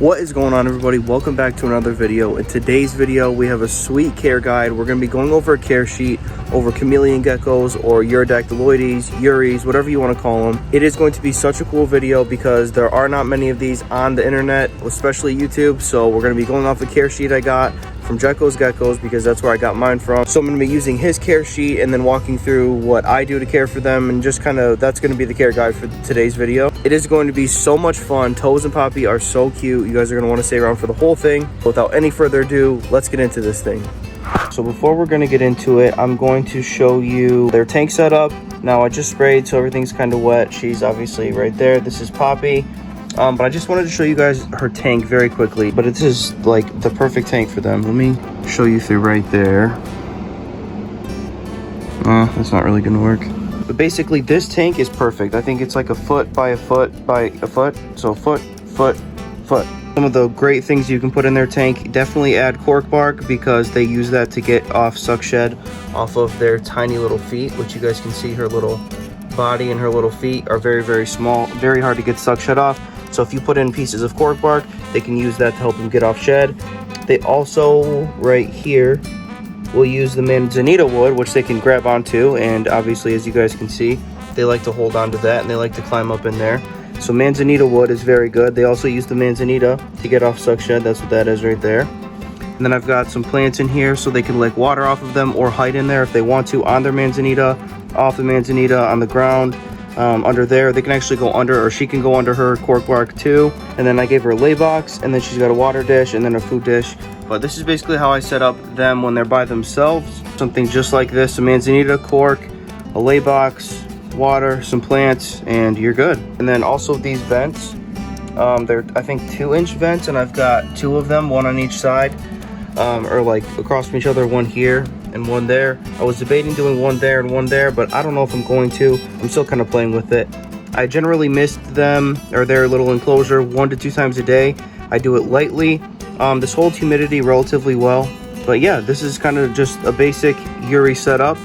What is going on, everybody? Welcome back to another video. In today's video we have a sweet care guide. We're going to be going over a care sheet over chameleon geckos or EURYDACTYLODES, euries, whatever you want to call them. It is going to be such a cool video because there are not many of these on the internet, especially YouTube. So we're going to be going off the care sheet I got from Jeckos Geckos because that's where I got mine from. So I'm going to be using his care sheet and then walking through what I do to care for them, and just kind of that's going to be the care guide for today's video. It is going to be so much fun. Toes and Poppy are so cute. You guys are going to want to stay around for the whole thing. Without any further ado, let's get into this thing. So before we're going to get into it, I'm going to show you their tank setup. Now I just sprayed, so everything's kind of wet. She's obviously right there. This is Poppy. But I just wanted to show you guys her tank very quickly. But this is like the perfect tank for them. Let me show you through right there. That's not really gonna work. But basically this tank is perfect. I think it's like a foot by a foot by a foot. So foot. Some of the great things you can put in their tank, definitely add cork bark because they use that to get off suck shed off of their tiny little feet, which you guys can see her little body and her little feet are very, very small, very hard to get suck shed off. So if you put in pieces of cork bark, they can use that to help them get off shed. They also, right here, will use the manzanita wood, which they can grab onto. And obviously, as you guys can see, they like to hold on to that and they like to climb up in there. So manzanita wood is very good. They also use the manzanita to get off suck shed. That's what that is right there. And then I've got some plants in here so they can lick water off of them or hide in there if they want to on their manzanita, off the manzanita, on the ground. Under there they can actually go under, or she can go under her cork bark too. And then I gave her a lay box, and then she's got a water dish and then a food dish. But this is basically how I set up them when they're by themselves. Something just like this: a manzanita, cork, a lay box, water, some plants, and you're good. And then also these vents, they're I think 2-inch vents, and I've got 2 of them, one on each side, or like across from each other, one here and one there. I was debating doing one there and one there, but I don't know if I'm going to. I'm still kind of playing with it. I generally mist them, or their little enclosure, 1 to 2 times a day. I do it lightly. This holds humidity relatively well. But yeah, this is kind of just a basic eury setup.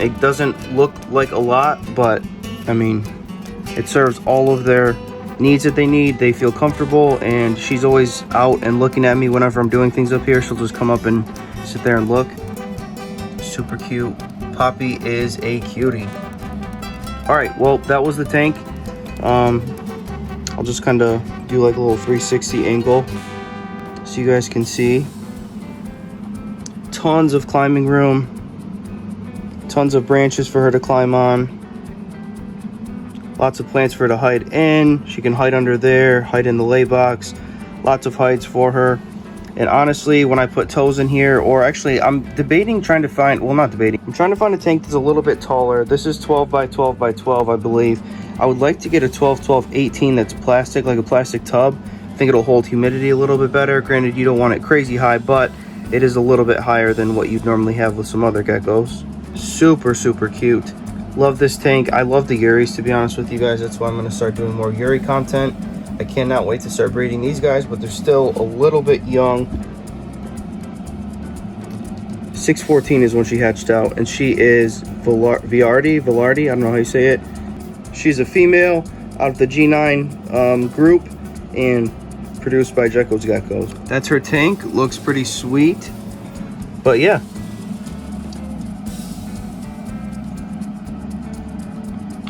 It doesn't look like a lot, but I mean, it serves all of their needs that they need. They feel comfortable, and she's always out and looking at me whenever I'm doing things up here. She'll just come up and sit there and look. Super cute. Poppy is a cutie. All right, well, that was the tank. I'll just kind of do like a little 360 angle so you guys can see. Tons of climbing room, tons of branches for her to climb on, lots of plants for her to hide in. She can hide under there, hide in the lay box, lots of hides for her. And honestly, when I put toes in here, or actually I'm debating trying to find, well, not debating, I'm trying to find a tank that's a little bit taller. This is 12 by 12 by 12, I believe. I would like to get a 12, 12, 18 that's plastic, like a plastic tub. I think it'll hold humidity a little bit better. Granted, you don't want it crazy high, but it is a little bit higher than what you'd normally have with some other geckos. Super, super cute. Love this tank. I love the euries, to be honest with you guys. That's why I'm going to start doing more eury content. I cannot wait to start breeding these guys, but they're still a little bit young. 614 is when she hatched out, and she is Velarde, I don't know how you say it. She's a female out of the G9 group and produced by Jeckos Geckos. That's her tank. Looks pretty sweet, but yeah.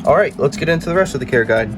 All right, let's get into the rest of the care guide.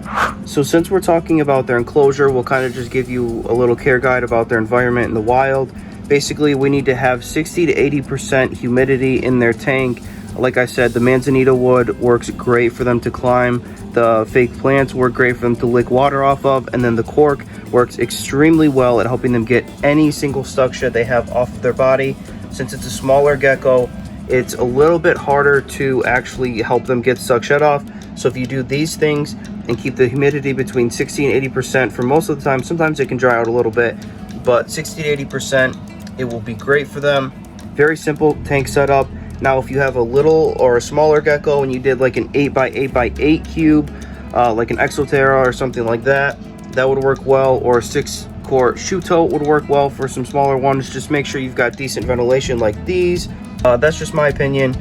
So since we're talking about their enclosure, we'll kind of just give you a little care guide about their environment in the wild. Basically, we need to have 60 to 80% humidity in their tank. Like I said, the manzanita wood works great for them to climb. The fake plants work great for them to lick water off of. And then the cork works extremely well at helping them get any single suck shed they have off of their body. Since it's a smaller gecko, it's a little bit harder to actually help them get suck shed off. So if you do these things and keep the humidity between 60 and 80% for most of the time, sometimes it can dry out a little bit, but 60 to 80%, it will be great for them. Very simple tank setup. Now, if you have a little or a smaller gecko and you did like an 8 by 8 by 8 cube, like an Exoterra or something like that, that would work well. Or a 6-quart shoe tote would work well for some smaller ones. Just make sure you've got decent ventilation like these. That's just my opinion.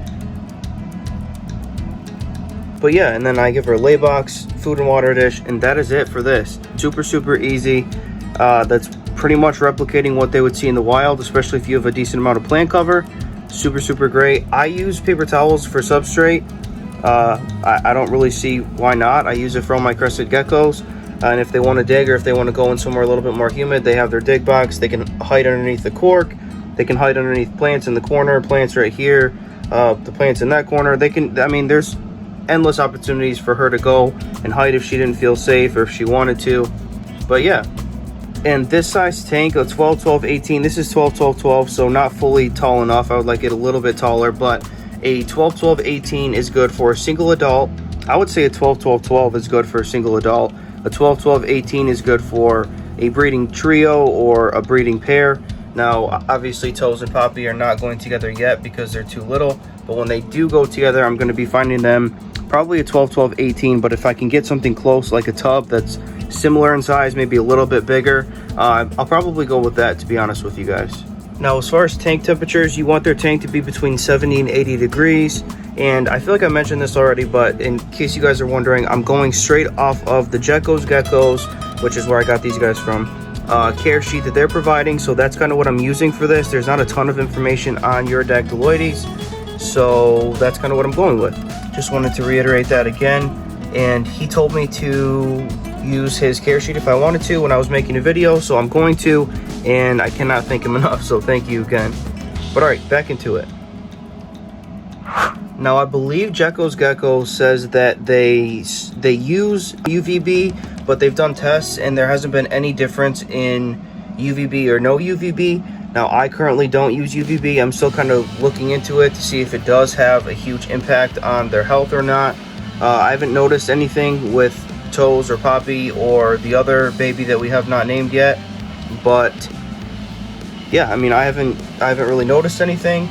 But yeah, and then I give her a lay box, food and water dish, and that is it for this. Super, super easy. that's pretty much replicating what they would see in the wild, especially if you have a decent amount of plant cover. Super great. I use paper towels for substrate. I don't really see why not. I use it for all my crested geckos, and if they want to dig or if they want to go in somewhere a little bit more humid, they have their dig box. They can hide underneath the cork. They can hide underneath plants in the corner, plants right here, the plants in that corner. They can, I mean, there's endless opportunities for her to go and hide if she didn't feel safe or if she wanted to. But yeah, and this size tank, a 12, 12, 18, this is 12, 12, 12, so not fully tall enough. I would like it a little bit taller, but a 12, 12, 18 is good for a single adult. I would say a 12, 12, 12 is good for a single adult. A 12, 12, 18 is good for a breeding trio or a breeding pair. Now, obviously, Toes and Poppy are not going together yet because they're too little, but when they do go together, I'm going to be finding them probably a 12, 12, 18, but if I can get something close like a tub that's similar in size, maybe a little bit bigger, I'll probably go with that, to be honest with you guys. Now, as far as tank temperatures, you want their tank to be between 70 and 80 degrees, and I feel like I mentioned this already, but in case you guys are wondering, I'm going straight off of the Jeckos Geckos, which is where I got these guys from. Care sheet that they're providing, so that's kind of what I'm using for this. There's not a ton of information on EURYDACTYLODES, so that's kind of what I'm going with. Just wanted to reiterate that again, and he told me to use his care sheet if I wanted to when I was making a video, so I'm going to, and I cannot thank him enough, so thank you again. But alright, back into it. Now, I believe Jeckos Geckos says that they use UVB, but they've done tests and there hasn't been any difference in UVB or no UVB. Now, I currently don't use UVB. I'm still kind of looking into it to see if it does have a huge impact on their health or not. I haven't noticed anything with Toes or Poppy or the other baby that we have not named yet, but yeah, I mean, I haven't really noticed anything.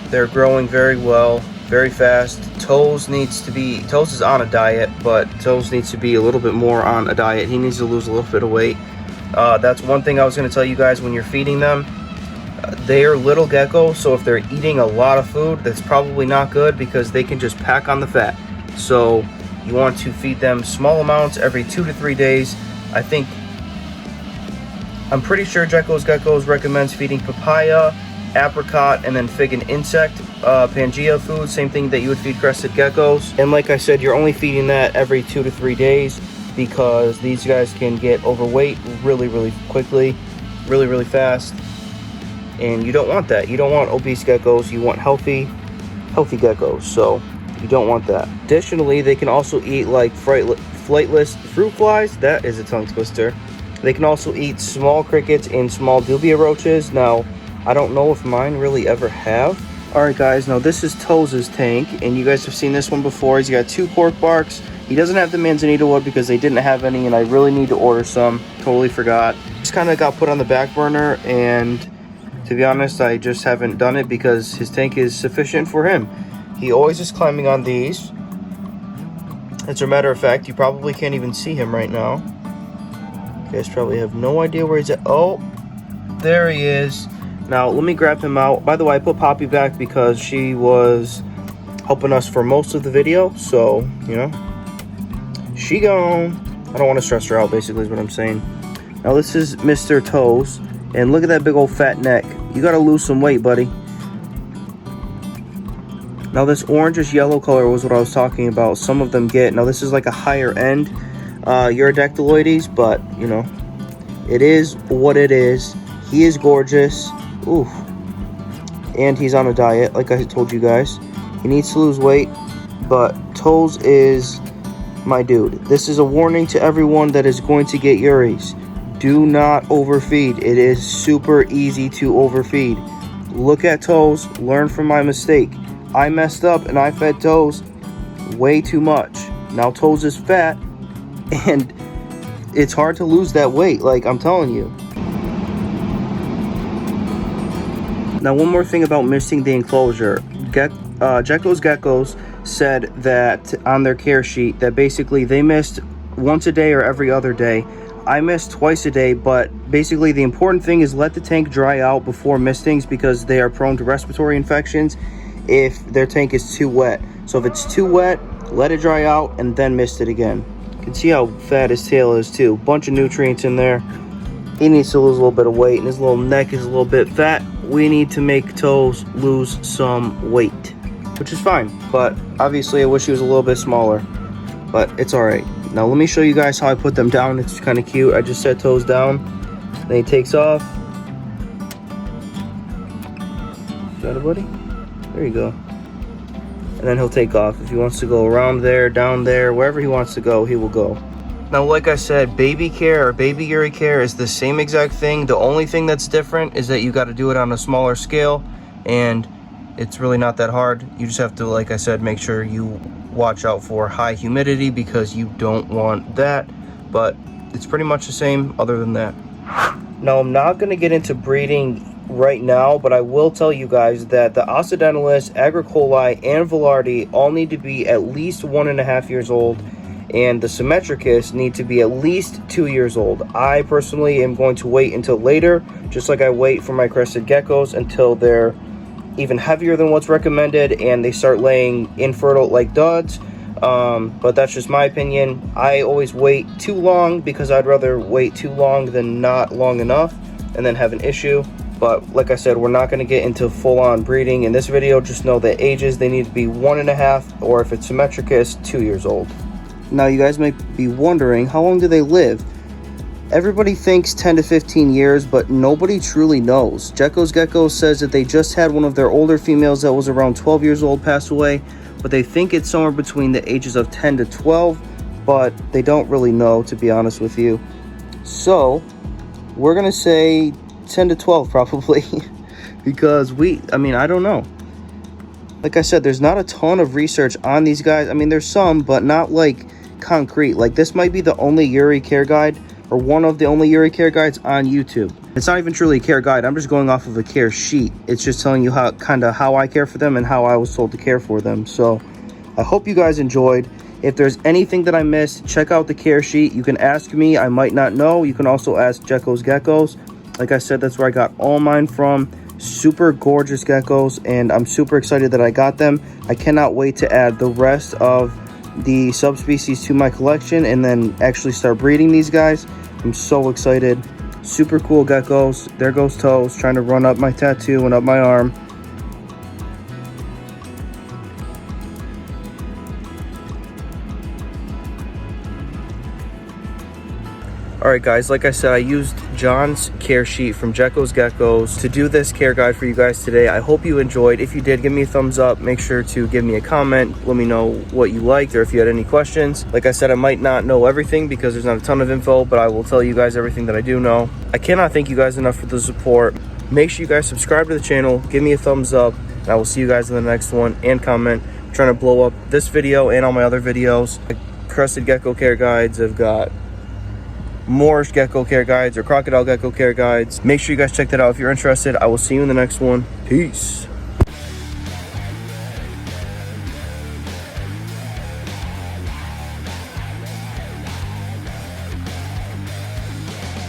They're growing very well, very fast. Toes is on a diet, but Toes needs to be a little bit more on a diet. He needs to lose a little bit of weight. That's one thing I was going to tell you guys when you're feeding them. They are little geckos, so if they're eating a lot of food, that's probably not good because they can just pack on the fat. So you want to feed them small amounts every 2 to 3 days. I'm pretty sure Jeckos Geckos recommends feeding papaya, apricot, and then fig and insect Pangea food, same thing that you would feed crested geckos. And like I said, you're only feeding that every 2 to 3 days because these guys can get overweight really quickly, really fast, and you don't want that. You don't want obese geckos. You want healthy geckos, so you don't want that. Additionally, they can also eat like flightless fruit flies. That is a tongue twister. They can also eat small crickets and small dubia roaches. Now, I don't know if mine really ever have. Alright guys, now this is Toes' tank, and you guys have seen this one before. He's got 2 cork barks. He doesn't have the manzanita wood because they didn't have any, and I really need to order some. Totally forgot. Just kind of got put on the back burner, and to be honest, I just haven't done it because his tank is sufficient for him. He always is climbing on these. As a matter of fact, you probably can't even see him right now. You guys probably have no idea where he's at. Oh, there he is. Now, let me grab him out. By the way, I put Poppy back because she was helping us for most of the video. So, you know, she gone. I don't want to stress her out, basically, is what I'm saying. Now, this is Mr. Toes. And look at that big old fat neck. You got to lose some weight, buddy. Now, this orangish yellow color was what I was talking about. Some of them get. Now, this is like a higher end EURYDACTYLODES, but, you know, it is what it is. He is gorgeous. Ooh. And he's on a diet, like I told you guys. He needs to lose weight, but Toes is my dude. This is a warning to everyone that is going to get Eury's. Do not overfeed. It is super easy to overfeed. Look at Toes. Learn from my mistake. I messed up and I fed Toes way too much. Now Toes is fat, and it's hard to lose that weight, like I'm telling you. Now, one more thing about missing the enclosure. Jeckos Geckos said that on their care sheet that basically they missed once a day or every other day. I missed twice a day, but basically the important thing is let the tank dry out before mistings because they are prone to respiratory infections if their tank is too wet. So if it's too wet, let it dry out and then mist it again. You can see how fat his tail is too. Bunch of nutrients in there. he needs to lose a little bit of weight, and his little neck is a little bit fat. We need to make Toes lose some weight, which is fine, but obviously I wish he was a little bit smaller, but it's all right. Now let me show you guys how I put them down. It's kind of cute. I just set Toes down, then he takes off. Got it, buddy? There you go. And then he'll take off. If he wants to go around there, down there, wherever he wants to go, he will go. Now, like I said, baby care or baby eury care is the same exact thing. The only thing that's different is that you got to do it on a smaller scale, and it's really not that hard. You just have to, like I said, make sure you watch out for high humidity because you don't want that, but it's pretty much the same other than that. Now, I'm not going to get into breeding right now, but I will tell you guys that the Occidentalis, Agricolae, and Velarde all need to be at least 1.5 years old, and the Symmetricus need to be at least 2 years old. I personally am going to wait until later, just like I wait for my crested geckos until they're even heavier than what's recommended and they start laying infertile like duds. But that's just my opinion. I always wait too long because I'd rather wait too long than not long enough and then have an issue. But like I said, we're not going to get into full-on breeding in this video. Just know the ages, they need to be 1.5, or if it's Symmetricus, 2 years old. Now you guys might be wondering, how long do they live? Everybody thinks 10 to 15 years, but nobody truly knows. Jeckos Geckos says that they just had one of their older females that was around 12 years old pass away, but they think it's somewhere between the ages of 10 to 12, but they don't really know, to be honest with you. So we're gonna say 10 to 12 probably because I don't know. Like I said, there's not a ton of research on these guys. I mean, there's some, but not like concrete. Like, this might be the only eury care guide, or one of the only eury care guides on YouTube. It's not even truly a care guide. I'm just going off of a care sheet. It's just telling you how I care for them and how I was told to care for them. So I hope you guys enjoyed. If there's anything that I missed, check out the care sheet. You can ask me. I might not know. You can also ask Jeckos Geckos. Like I said, that's where I got all mine from. Super gorgeous geckos, and I'm super excited that I got them. I cannot wait to add the rest of the subspecies to my collection and then actually start breeding these guys. I'm so excited. Super cool geckos. There goes Toes trying to run up my tattoo and up my arm. Alright guys, like I said, I used John's care sheet from Jeckos Geckos to do this care guide for you guys today. I hope you enjoyed. If you did, give me a thumbs up. Make sure to give me a comment. Let me know what you liked or if you had any questions. Like I said, I might not know everything because there's not a ton of info, but I will tell you guys everything that I do know. I cannot thank you guys enough for the support. Make sure you guys subscribe to the channel, give me a thumbs up, and I will see you guys in the next one, and comment. I'm trying to blow up this video and all my other videos. The crested gecko care guides have got Moorish gecko care guides or crocodile gecko care guides. Make sure you guys check that out if you're interested. I will see you in the next one. Peace.